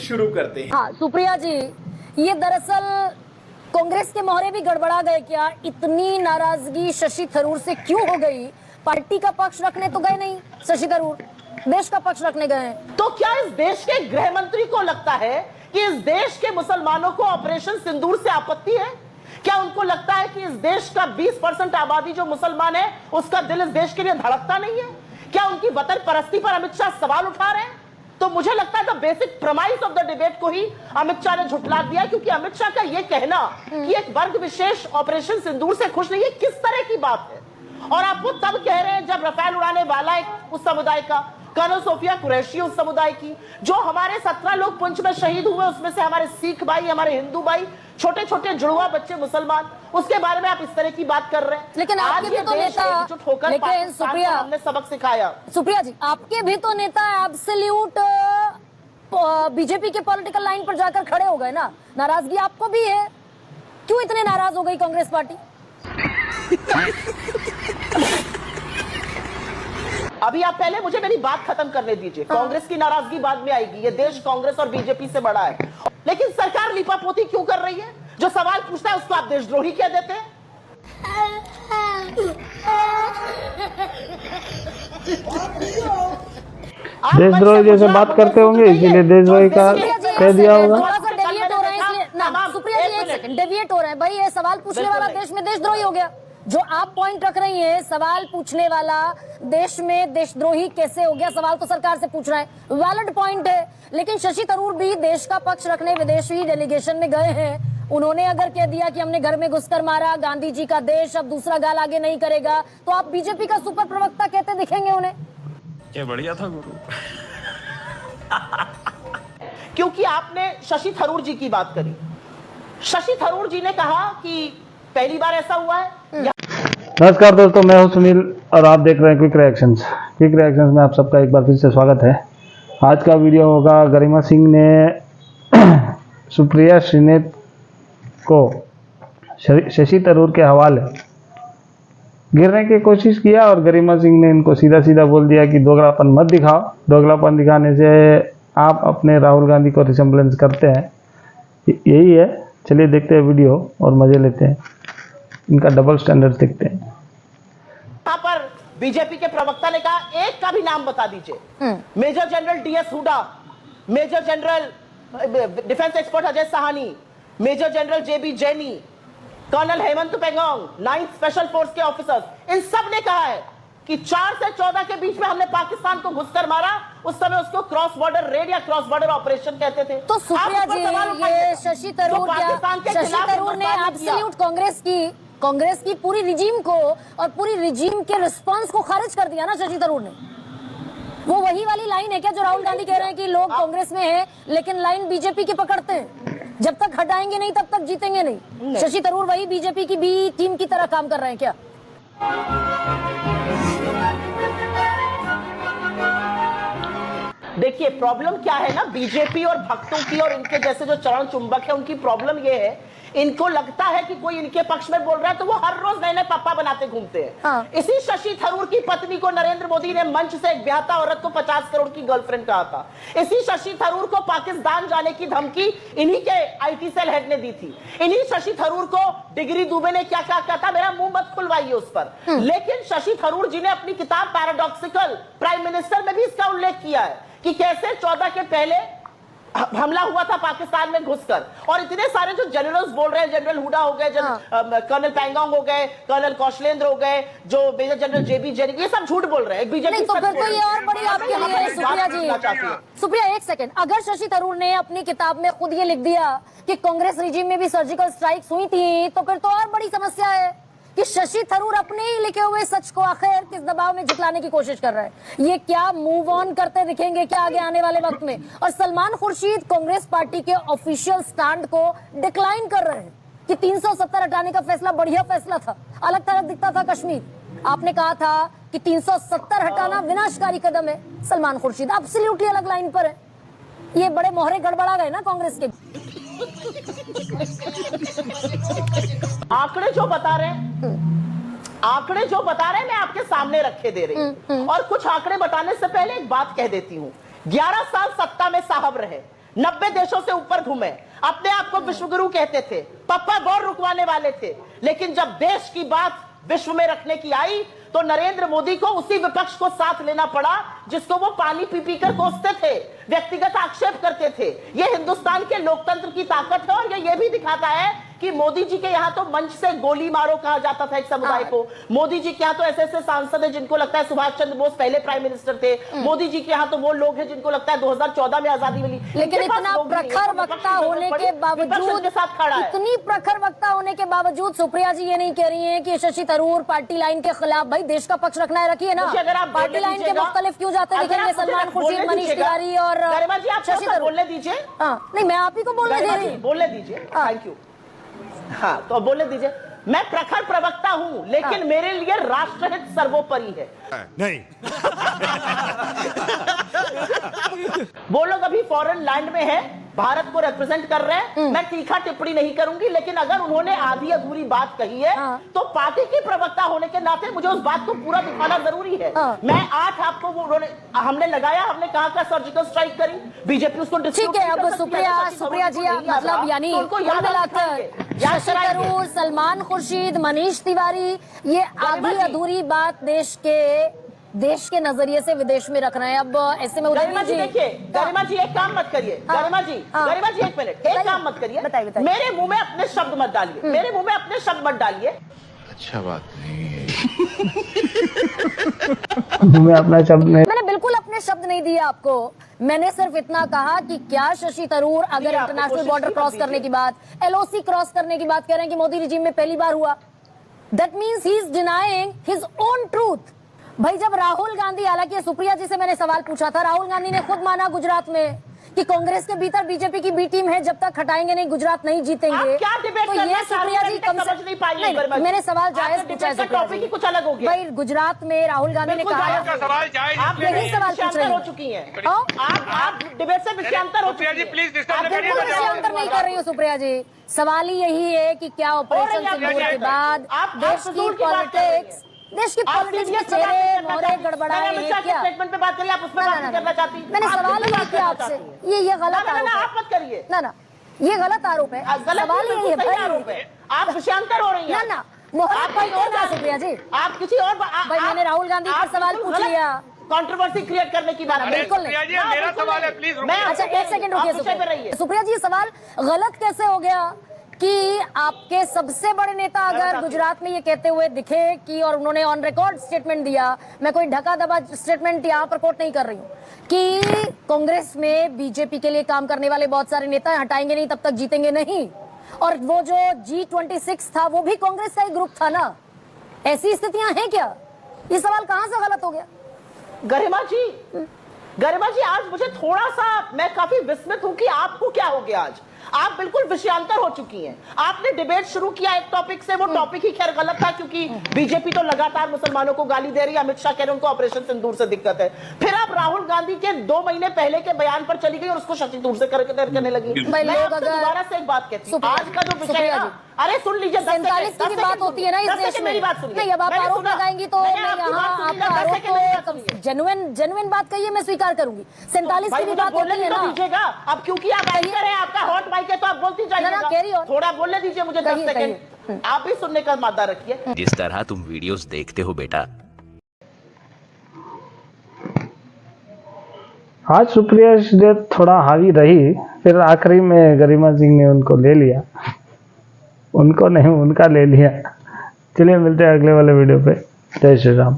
शुरू करते हैं। हाँ सुप्रिया जी, ये दरअसल कांग्रेस के मोहरे भी गड़बड़ा गए क्या? इतनी नाराजगी शशि थरूर से क्यों हो गई? पार्टी का पक्ष रखने तो गए नहीं शशि थरूर, देश का पक्ष रखने गए हैं। तो क्या इस देश के गृह मंत्री को लगता है कि इस देश के मुसलमानों को ऑपरेशन सिंदूर से आपत्ति है? क्या उनको लगता है कि इस देश का 20% आबादी जो मुसलमान है उसका दिल इस देश के लिए धड़कता नहीं है? क्या उनकी वतन परस्ती पर अमित शाह सवाल उठा रहे हैं? तो मुझे लगता है basic premise of the debate को ही अमित शाह ने झुठला दिया, क्योंकि अमित शाह का यह कहना कि एक वर्ग विशेष ऑपरेशन सिंदूर से खुश नहीं है, किस तरह की बात है? और आप वो तब कह रहे हैं जब रफेल उड़ाने वाला एक उस समुदाय का, कर्नल सोफिया कुरैशी उस समुदाय की, जो हमारे 17 लोग पुंछ में शहीद हुए, उसमें से हमारे सिख भाई, हमारे हिंदू भाई, छोटे छोटे जुड़वा बच्चे मुसलमान, उसके बारे में आप इस तरह की बात कर रहे हैं। लेकिन आपके भी तो नेता, लेकिन सुप्रिया, हमने सबक सिखाया। सुप्रिया जी, आपके भी तो नेता एब्सोल्यूट बीजेपी के पॉलिटिकल लाइन पर जाकर खड़े हो गए ना। नाराजगी आपको भी है, क्यों इतने नाराज हो गई कांग्रेस पार्टी? अभी आप पहले मुझे मेरी बात खत्म करने दीजिए। कांग्रेस की नाराजगी बाद में आएगी, ये देश कांग्रेस और बीजेपी से बड़ा है। लेकिन सरकार लिपापोती क्यों कर रही है? जो सवाल पूछता है उसको आप देशद्रोही कह देते हैं। देशद्रोही जैसे बात करते होंगे, इसीलिए देशद्रोही का कह दिया होगा। सुप्रिया जी एक सेकंड, डेविएट हो रहे हैं भाई। ये सवाल पूछने वाला देश में देशद्रोही हो गया। जो आप पॉइंट रख रही हैं, सवाल पूछने वाला देश में देशद्रोही कैसे हो गया? सवाल तो सरकार से पूछ रहा है, वैलिड पॉइंट है। लेकिन शशि थरूर भी देश का पक्ष रखने विदेशी डेलीगेशन में गए हैं। उन्होंने अगर कह दिया कि हमने घर में घुसकर मारा, गांधी जी का देश, अब दूसरा गाल आगे नहीं करेगा, तो आप बीजेपी का सुपर प्रवक्ता कहते दिखेंगे उन्हें? क्या बढ़िया था गुरु। क्योंकि आपने शशि थरूर जी की बात करी। शशि थरूर जी ने कहा कि पहली बार ऐसा हुआ है। नमस्कार दोस्तों, मैं हूं सुनील और आप देख रहे हैं क्विक रिएक्शंस। क्विक रिएक्शंस में आप सबका एक बार फिर से स्वागत है। आज का वीडियो होगा गरिमा सिंह ने सुप्रिया श्रीनेत को शशि थरूर के हवाले गिरने की कोशिश किया और गरिमा सिंह ने इनको सीधा सीधा बोल दिया कि दोगलापन मत दिखाओ। दोगलापन दिखाने से आप अपने राहुल गांधी को रिसेम्बलेंस करते हैं, यही है। चलिए देखते हैं वीडियो और मजे लेते हैं, इनका डबल स्टैंडर्ड देखते हैं। यहाँ पर बीजेपी के प्रवक्ता ने कहा एक का भी नाम बता दीजिए। Major general DS Hooda, major general defence expert Ajay Sahni, major general JB Jaini, colonel Hemant Pengong, 9th special force के ऑफिसर्स, इन सब ने कहा है कि 4 से 14 के बीच में हमने पाकिस्तान को घुसकर मारा। उस समय उसको क्रॉस बॉर्डर रेड या क्रॉस बॉर्डर ऑपरेशन कहते थे। तो सुप्रिया जी, ये शशि थरूर ने एब्सोल्यूट कांग्रेस की पूरी रिजीम को और पूरी रिजीम के रिस्पांस को खारिज कर दिया ना शशि थरूर ने। वो वही वाली लाइन है क्या जो राहुल गांधी कह रहे हैं कि लोग कांग्रेस में हैं लेकिन लाइन बीजेपी की पकड़ते हैं, जब तक हटाएंगे नहीं तब तक जीतेंगे नहीं। शशि थरूर वही बीजेपी की बी टीम की तरह काम कर रहे हैं क्या? देखिए प्रॉब्लम क्या है ना, बीजेपी और भक्तों की और इनके जैसे जो चरण चुंबक है उनकी प्रॉब्लम ये है, इनको लगता है कि कोई इनके पक्ष में बोल रहा है तो वो हर रोज नए नए पप्पा बनाते घूमते हैं। हाँ। इसी शशि थरूर की पत्नी को नरेंद्र मोदी ने मंच से एक ब्याहता औरत को 50 करोड़ की गर्लफ्रेंड कहा था। इसी शशि थरूर को पाकिस्तान जाने की धमकी इन्हीं के आईटी सेल हेड ने दी थी। इन्हीं शशि थरूर को डिग्री दुबे ने क्या क्या कहा था, मेरा मुंह मत खुलवाइए उस पर। लेकिन शशि थरूर जी ने अपनी किताब पैराडॉक्सिकल प्राइम मिनिस्टर में भी इसका उल्लेख किया है कि कैसे 14 के पहले हमला हुआ था पाकिस्तान में घुसकर। और इतने सारे जो जनरल्स बोल रहे हैं, जनरल हुडा हो गए, कर्नल पेंगोंग हो गए, कर्नल कौशलेंद्र हो गए, जो मेजर जनरल जेबी जैनी, ये सब झूठ बोल रहे हैं। बीजेपी तो फिर तो ये और बड़ी आपके लिए सुप्रिया जी। सुप्रिया एक सेकंड, अगर शशि थरूर ने अपनी किताब में खुद ये लिख दिया कि कांग्रेस रिजीम में भी सर्जिकल स्ट्राइक्स हुई थी, तो फिर तो और बड़ी समस्या है कि शशि थरूर अपने ही लिखे हुए सच को आखिर किस दबाव में झुटलाने की कोशिश कर रहा है। ये क्या मूव ऑन करते दिखेंगे क्या आगे आने वाले वक्त में? और सलमान खुर्शीद कांग्रेस पार्टी के ऑफिशियल स्टैंड को डिक्लाइन कर रहे हैं कि 370 हटाने का फैसला बढ़िया फैसला था, अलग तरफ दिखता था कश्मीर। आपने कहा था कि 370 हटाना विनाशकारी कदम है। सलमान खुर्शीद एब्सोल्युटली अलग लाइन पर है। ये बड़े मोहरे गड़बड़ा गए ना कांग्रेस के। आंकड़े जो बता रहे हैं मैं आपके सामने रखे दे रही हूँ। और कुछ आंकड़े बताने से पहले एक बात कह देती हूँ। 11 साल सत्ता में साहब रहे, 90 देशों से ऊपर घूमे, अपने आप को विश्वगुरु कहते थे, पप्पा वॉर रुकवाने वाले थे। लेकिन जब देश की बात विश्व में रखने की आई तो नरेंद्र मोदी को उसी विपक्ष को साथ लेना पड़ा जिसको वो पानी पी पी कर कोसते थे, व्यक्तिगत आक्षेप करते थे। ये हिंदुस्तान के लोकतंत्र की ताकत है और ये भी दिखाता है कि मोदी जी के यहाँ तो मंच से गोली मारो कहा जाता था एक समुदाय को। मोदी जी के यहाँ तो ऐसे ऐसे सांसद है जिनको लगता है सुभाष चंद्र बोस पहले प्राइम मिनिस्टर थे। मोदी जी के यहाँ तो वो लोग हैं जिनको लगता है 2014 में आजादी मिली। लेकिन इतना प्रखर वक्ता होने के बावजूद, इतनी प्रखर वक्ता होने के बावजूद सुप्रिया जी ये नहीं कह रही है कि शशि थरूर पार्टी लाइन के खिलाफ, भाई देश का पक्ष रखना है, रखिए ना। पार्टी लाइन के मुख्तलिफ क्यों जाते दिखेंगे सलमान खुर्शीद, मनीष तिवारी और शशि थरूर। बोलने दीजिए। नहीं, मैं आप ही को बोलने दे रही हूँ, बोलने दीजिए। Thank you. हाँ, तो बोलने दीजिए। मैं प्रखर प्रवक्ता हूं, लेकिन मेरे लिए राष्ट्रहित सर्वोपरि है। नहीं। वो लोग अभी फॉरेन लैंड में है, भारत को रिप्रेजेंट कर रहे हैं। मैं तीखा टिप्पणी नहीं करूंगी, लेकिन अगर उन्होंने आधी अधूरी बात कही है तो पार्टी की प्रवक्ता होने के नाते मुझे उस बात को पूरा दिखाना जरूरी है। मैं 8 आपको हमने लगाया, हमने कहा का सर्जिकल स्ट्राइक करी, बीजेपी उसको ठीक है। अब सुप्रिया जी मतलब यानी कुल मिलाकर शशि थरूर, सलमान खुर्शीद, मनीष तिवारी, ये आधी अधूरी बात देश के नजरिए से विदेश में रख रहे हैं। अब ऐसे में गरिमा जी देखिए, गरिमा जी एक काम मत करिए, गरिमा जी एक मिनट, एक काम मत करिए, मेरे मुंह में अपने शब्द मत डालिए, मेरे मुंह में अपने शब्द मत डालिए। अच्छा बात नहीं है। मैं अपना शब्द नहीं, मैंने बिल्कुल अपने शब्द नहीं दिए आपको। मैंने सिर्फ इतना कहा कि क्या शशि थरूर अगर इंटरनेशनल बॉर्डर क्रॉस करने की बात, एलओसी क्रॉस करने की बात कह रहे हैं कि मोदी रिजीम में पहली बार हुआ, that means he is denying his own truth. भाई जब राहुल गांधी, हालांकि सुप्रिया जी से मैंने सवाल पूछा था, राहुल गांधी ने खुद माना गुजरात में कि कांग्रेस के भीतर बीजेपी की बी टीम है, जब तक हटाएंगे नहीं गुजरात नहीं जीतेंगे। क्या डिबेट तो ये सुप्रिया जी कम समझ नहीं पाई। मैंने सवाल जायज पूछा है सुप्रिया जी, कुछ अलग हो गया भाई गुजरात में राहुल गांधी ने कहा, आप यही सवाल पूछ रहे हो चुकी हैं, आप डिबेट से विषयांतर हो चुकी हैं। प्लीज बिल्कुल विषयांतर नहीं कर रही हूँ सुप्रिया जी। सवाल ही यही है कि क्या ऑपरेशन सिंदूर के बाद देश की पॉलिटिक्स, देश की पॉलिटिक्स के चेहरे मोहरे गड़बड़ाए हैं क्या? स्टेटमेंट पे बात करिए, आप उसमें बात करना चाहती हैं। मैंने सवाल ही किया आपसे, ये गलत आरोप है। आप मत करिए ना, ये गलत आरोप है। सवाल यही है भाई, आप विषयांतर हो रही हैं। ना मोहरा पलटना सुप्रिया जी, आप किसी और भाई मैंने राहुल गांधी पर सवाल पूछ लिया, कंट्रोवर्सी क्रिएट करने की बात बिल्कुल नहीं। मेरा सवाल है, प्लीज अच्छा 1 सेकंड रुकिए सुप्रिया जी। सवाल गलत कैसे हो गया कि आपके सबसे बड़े नेता अगर गुजरात में ये कहते हुए दिखे कि, और उन्होंने ऑन रिकॉर्ड स्टेटमेंट दिया, मैं कोई ढका दबा स्टेटमेंट यहाँ पर कोट नहीं कर रही हूँ, कि कांग्रेस में बीजेपी के लिए काम करने वाले बहुत सारे नेता हटाएंगे नहीं तब तक जीतेंगे नहीं, और वो जो G26 था वो भी कांग्रेस का ही ग्रुप था ना। ऐसी स्थितियां हैं क्या? ये सवाल कहां से गलत हो गया? गरिमा जी आज मुझे थोड़ा सा, मैं काफी विस्मित हूं कि आपको क्या हो गया आज। आप बिल्कुल विषयांतर हो चुकी हैं। आपने डिबेट शुरू किया एक टॉपिक से, वो टॉपिक ही खैर गलत था क्योंकि बीजेपी तो लगातार मुसलमानों को गाली दे रही है, अमित शाह कह रहे हैं उनको ऑपरेशन सिंदूर से दिक्कत है। फिर आप राहुल गांधी के 2 महीने पहले के बयान पर चली गई और उसको शशि थरूर से करने लगी। मैं आपसे दोबारा से एक बात कहती हूँ, आज का जो विषय है, अरे सुन लीजिए, 47 की बात होती है ना इस देश में। नहीं, अब आप आरोप लगाएंगी तो मैं यहाँ आपका आरोप तो जेन्युइन बात कहिए, मैं स्वीकार करूंगी। 47 की भी बात होती है ना। अब क्योंकि आप एंकर हैं, आपका हॉट माइक है तो आप बोलती जाइएगा। थोड़ा बोलने दीजिए मुझे 10 सेकंड, आप भी सुनने का मादा रखिए। जिस तरह तुम वीडियोस देखते हो बेटा, आज सुप्रिया जी थोड़ा हावी रही, फिर आखिरी में गरिमा सिंह ने उनको ले लिया, उनको नहीं उनका ले लिया। चलिए मिलते हैं अगले वाले वीडियो पे। जय श्री राम।